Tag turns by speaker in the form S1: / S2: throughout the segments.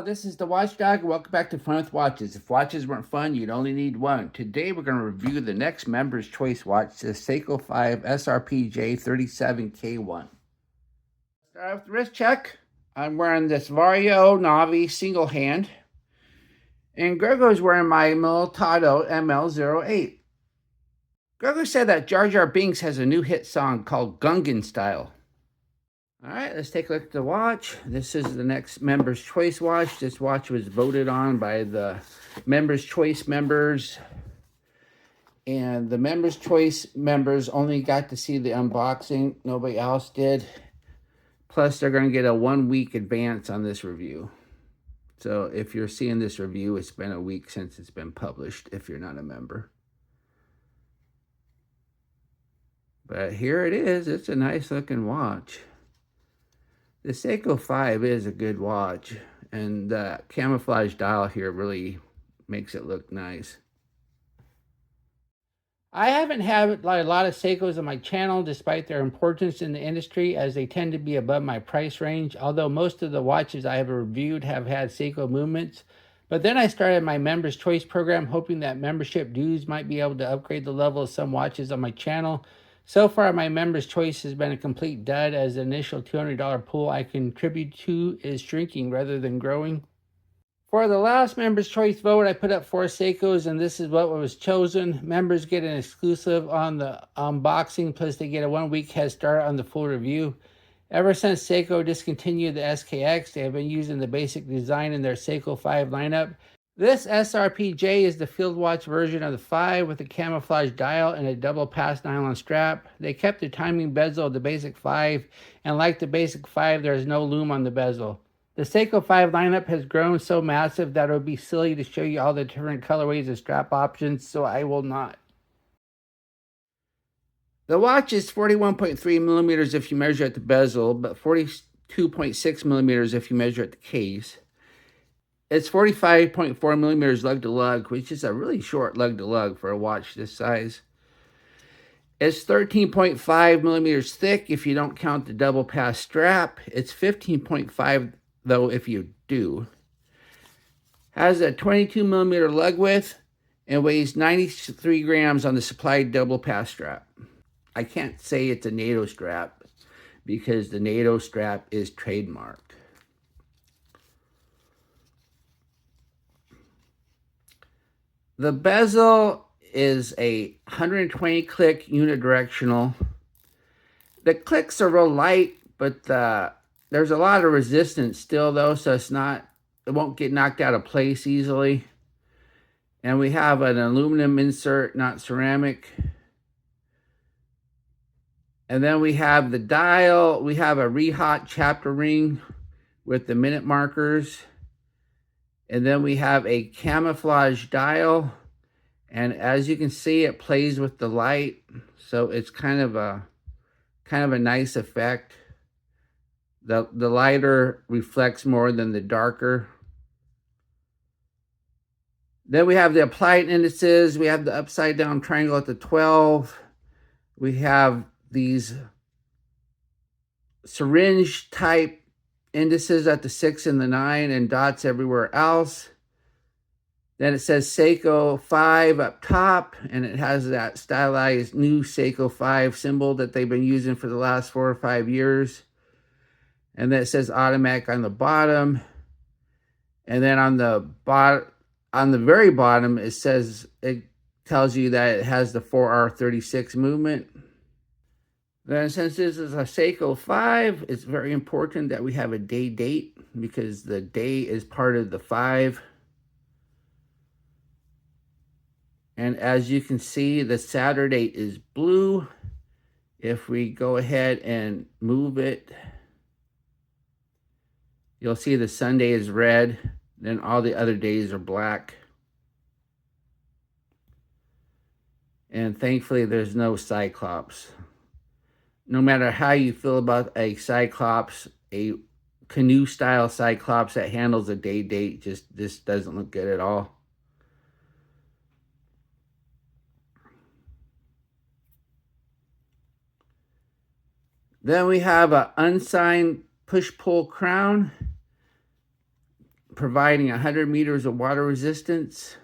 S1: This is the Watchdog. Welcome back to Fun with Watches. If watches weren't fun, you'd only need one. Today we're going to review the next Member's Choice watch, the Seiko 5 SRPJ37K1. Start with the wrist check. I'm wearing this Vario Navi single hand. And Grego's wearing my Militado ML08. Grego said that Jar Jar Binks has a new hit song called Gungan Style. All right, let's take a look at the watch. This is the next Member's Choice watch. This watch was voted on by the Member's Choice members. And the Member's Choice members only got to see the unboxing. Nobody else did. Plus, they're going to get a 1 week advance on this review. So if you're seeing this review, it's been a week since it's been published if you're not a member. But here it is. It's a nice looking watch. The Seiko 5 is a good watch, and the camouflage dial here really makes it look nice. I haven't had a lot of Seikos on my channel despite their importance in the industry, as they tend to be above my price range, although most of the watches I have reviewed have had Seiko movements. But then I started my Member's Choice program, hoping that membership dues might be able to upgrade the level of some watches on my channel. So far, my Member's Choice has been a complete dud, as the initial $200 pool I contribute to is shrinking rather than growing. For the last Member's Choice vote, I put up 4 Seikos, and this is what was chosen. Members get an exclusive on the unboxing, plus they get a 1 week head start on the full review. Ever since Seiko discontinued the SKX, they have been using the basic design in their Seiko 5 lineup. This SRPJ is the field watch version of the 5 with a camouflage dial and a double pass nylon strap. They kept the timing bezel of the basic 5, and like the basic 5, there is no lume on the bezel. The Seiko 5 lineup has grown so massive that it would be silly to show you all the different colorways of strap options, so I will not. The watch is 41.3 millimeters if you measure at the bezel, but 42.6 millimeters if you measure at the case. It's 45.4 millimeters lug to lug, which is a really short lug to lug for a watch this size. It's 13.5 millimeters thick if you don't count the double pass strap. It's 15.5 though if you do. Has a 22 millimeter lug width and weighs 93 grams on the supplied double pass strap. I can't say it's a NATO strap because the NATO strap is trademarked. The bezel is a 120 click unidirectional. The clicks are real light, but there's a lot of resistance still though, so it won't get knocked out of place easily. And we have an aluminum insert, not ceramic. And then we have the dial. We have a Rehot chapter ring with the minute markers. And then we have a camouflage dial. And as you can see, it plays with the light. So it's kind of a nice effect. The lighter reflects more than the darker. Then we have the applied indices. We have the upside down triangle at the 12. We have these syringe type indices at the 6 and the 9, and dots everywhere else. Then it says Seiko 5 up top, and it has that stylized new Seiko 5 symbol that they've been using for the last 4 or 5 years. And then it says automatic on the bottom. And then on the very bottom, it tells you that it has the 4R36 movement. Then since this is a Seiko 5, it's very important that we have a day date because the day is part of the 5. And as you can see, the Saturday is blue. If we go ahead and move it, you'll see the Sunday is red. Then all the other days are black. And thankfully, there's no Cyclops. No matter how you feel about a Cyclops, a canoe-style Cyclops that handles a day date, this doesn't look good at all. Then we have an unsigned push-pull crown. providing 100 meters of water resistance.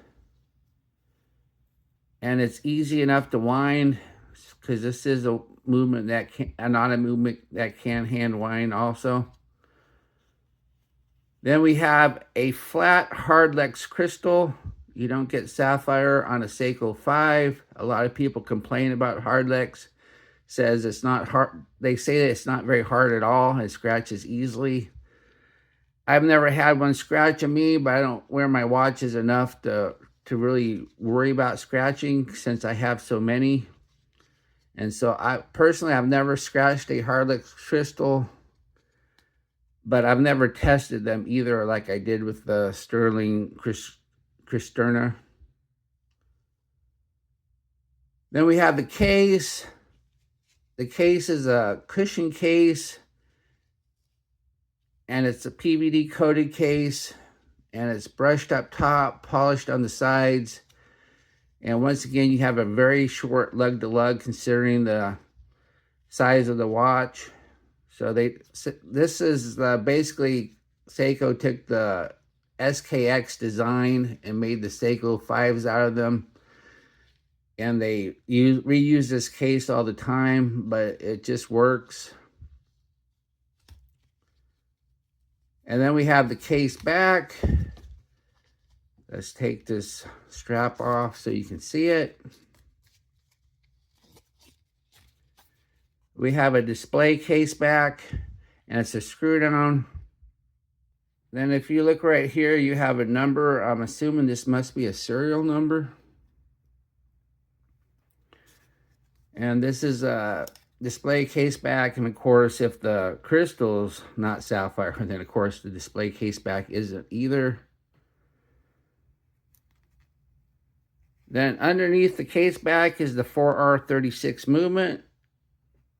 S1: And it's easy enough to wind because this is a movement that can, not a movement that can hand wind also. Then we have a flat hardlex crystal. You don't get sapphire on a Seiko 5. A lot of people complain about hardlex. Says it's not hard. They say that it's not very hard at all. It scratches easily. I've never had one scratch on me, but I don't wear my watches enough to really worry about scratching since I have so many. And so I personally, I've never scratched a hardlex crystal, but I've never tested them either like I did with the Sterling Cristerna. Then we have the case. The case is a cushion case, and it's a PVD coated case, and it's brushed up top, polished on the sides. And once again, you have a very short lug to lug considering the size of the watch. So this is basically Seiko took the SKX design and made the Seiko 5s out of them. And they reuse this case all the time, but it just works. And then we have the case back. Let's take this strap off so you can see it. We have a display case back, and it's a screw down. Then if you look right here, you have a number. I'm assuming this must be a serial number. And this is a display case back, and of course, if the crystal's not sapphire, then of course the display case back isn't either. Then underneath the case back is the 4R36 movement.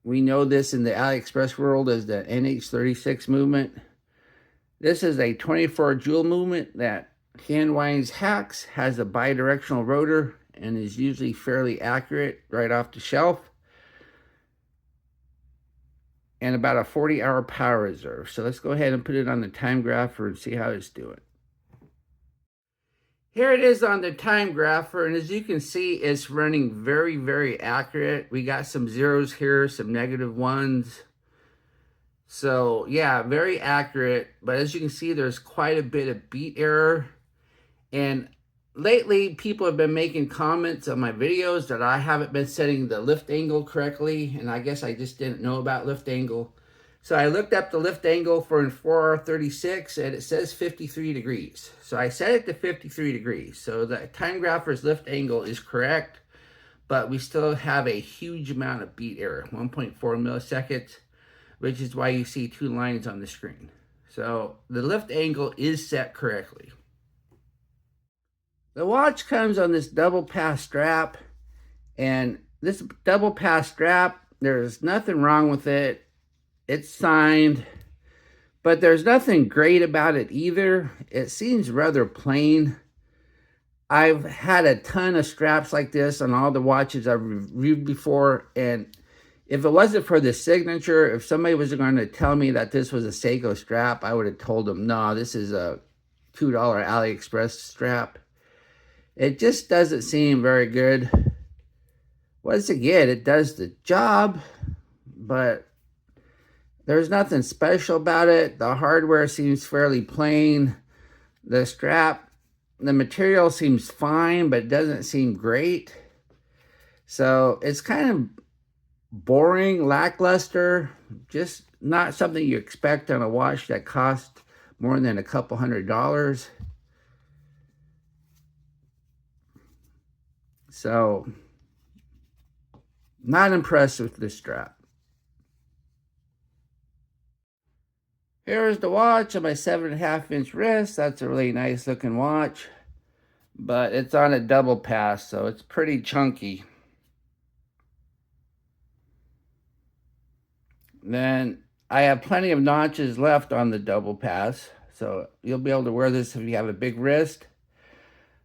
S1: We know this in the AliExpress world as the NH36 movement. This is a 24 jewel movement that hand winds hacks, has a bidirectional rotor, and is usually fairly accurate right off the shelf. And about a 40-hour power reserve. So let's go ahead and put it on the time grapher and see how it's doing. Here it is on the time grapher, and as you can see, it's running very, very accurate. We got some zeros here, some negative ones. So yeah, very accurate. But as you can see, there's quite a bit of beat error. And lately, people have been making comments on my videos that I haven't been setting the lift angle correctly, and I guess I just didn't know about lift angle. So I looked up the lift angle for an 4R36, and it says 53 degrees. So I set it to 53 degrees. So the time grapher's lift angle is correct, but we still have a huge amount of beat error, 1.4 milliseconds, which is why you see two lines on the screen. So the lift angle is set correctly. The watch comes on this double pass strap, and this double pass strap, there's nothing wrong with it. It's signed, but there's nothing great about it either. It seems rather plain. I've had a ton of straps like this on all the watches I've reviewed before, and if it wasn't for the signature, if somebody was going to tell me that this was a Seiko strap, I would have told them, no, this is a $2 AliExpress strap. It just doesn't seem very good. Once again, it does the job, but there's nothing special about it. The hardware seems fairly plain. The strap, the material seems fine, but it doesn't seem great. So it's kind of boring, lackluster, just not something you expect on a watch that costs more than a couple $100. So, not impressed with this strap. Here's the watch on my 7.5-inch wrist. That's a really nice looking watch, but it's on a double pass, so it's pretty chunky. Then I have plenty of notches left on the double pass, so you'll be able to wear this if you have a big wrist.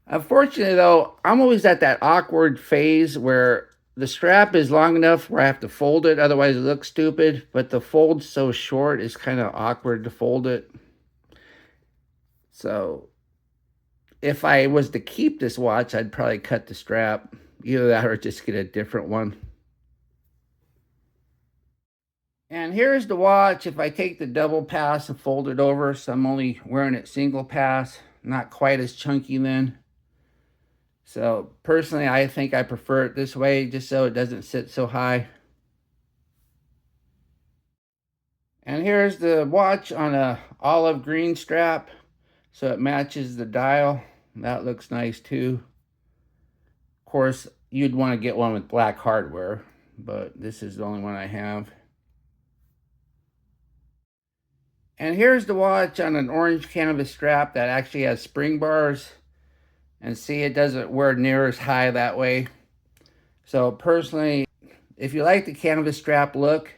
S1: Unfortunately, though, I'm always at that awkward phase where the strap is long enough where I have to fold it, otherwise it looks stupid, but the fold's so short, it's kind of awkward to fold it. So if I was to keep this watch, I'd probably cut the strap. Either that or just get a different one. And here's the watch. If I take the double pass and fold it over, so I'm only wearing it single pass, not quite as chunky then. So personally, I think I prefer it this way, just so it doesn't sit so high. And here's the watch on a olive green strap, so it matches the dial. That looks nice too. Of course, you'd want to get one with black hardware, but this is the only one I have. And here's the watch on an orange canvas strap that actually has spring bars. And see, it doesn't wear near as high that way. So personally, if you like the canvas strap look,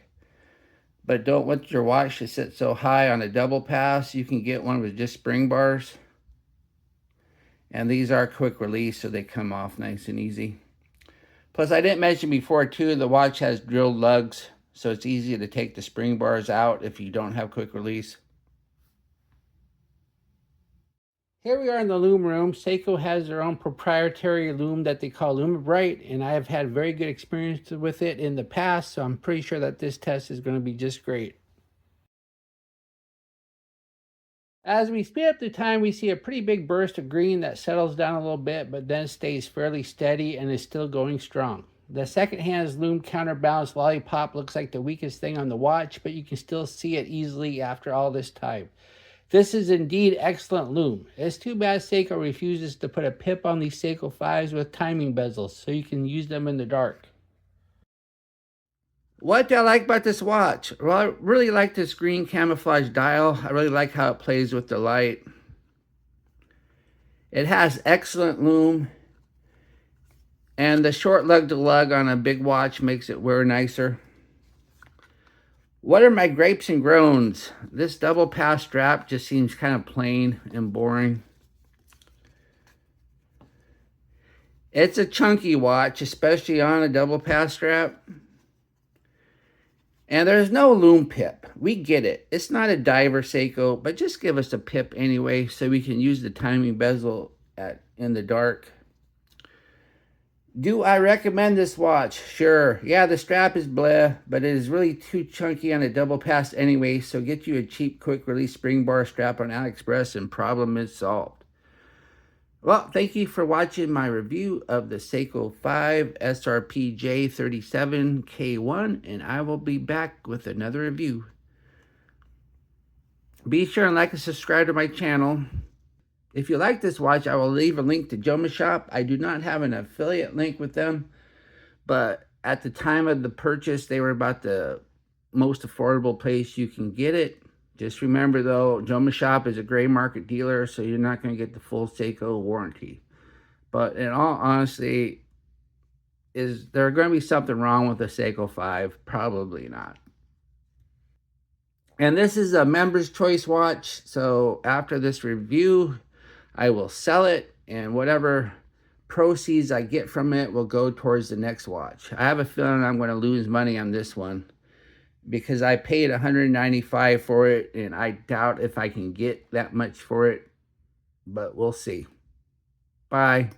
S1: but don't want your watch to sit so high on a double pass, you can get one with just spring bars. And these are quick release, so they come off nice and easy. Plus, I didn't mention before too, the watch has drilled lugs, so it's easy to take the spring bars out if you don't have quick release. Here we are in the lume room. Seiko has their own proprietary lume that they call Lume Bright, and I have had very good experience with it in the past, so I'm pretty sure that this test is going to be just great. As we speed up the time, we see a pretty big burst of green that settles down a little bit, but then stays fairly steady and is still going strong. The second hand's lume counterbalance lollipop looks like the weakest thing on the watch, but you can still see it easily after all this time. This is indeed excellent lume. It's too bad Seiko refuses to put a pip on these Seiko 5s with timing bezels so you can use them in the dark. What do I like about this watch? Well, I really like this green camouflage dial. I really like how it plays with the light. It has excellent lume. And the short lug to lug on a big watch makes it wear nicer. What are my grapes and groans? This double pass strap just seems kind of plain and boring. It's a chunky watch, especially on a double pass strap. And there's no lume pip. We get it. It's not a diver Seiko, but just give us a pip anyway so we can use the timing bezel in the dark. Do I recommend this watch? Sure. Yeah, the strap is bleh, but it is really too chunky on a double pass anyway, so get you a cheap quick release spring bar strap on AliExpress and problem is solved. Well, thank you for watching my review of the Seiko 5 SRPJ37K1, and I will be back with another review. Be sure and like and subscribe to my channel. If you like this watch, I will leave a link to Joma Shop. I do not have an affiliate link with them, but at the time of the purchase, they were about the most affordable place you can get it. Just remember though, Joma Shop is a gray market dealer, so you're not going to get the full Seiko warranty. But in all honesty, is there going to be something wrong with the Seiko 5? Probably not. And this is a members choice watch, so after this review, I will sell it, and whatever proceeds I get from it will go towards the next watch. I have a feeling I'm going to lose money on this one, because I paid $195 for it, and I doubt if I can get that much for it, but we'll see. Bye.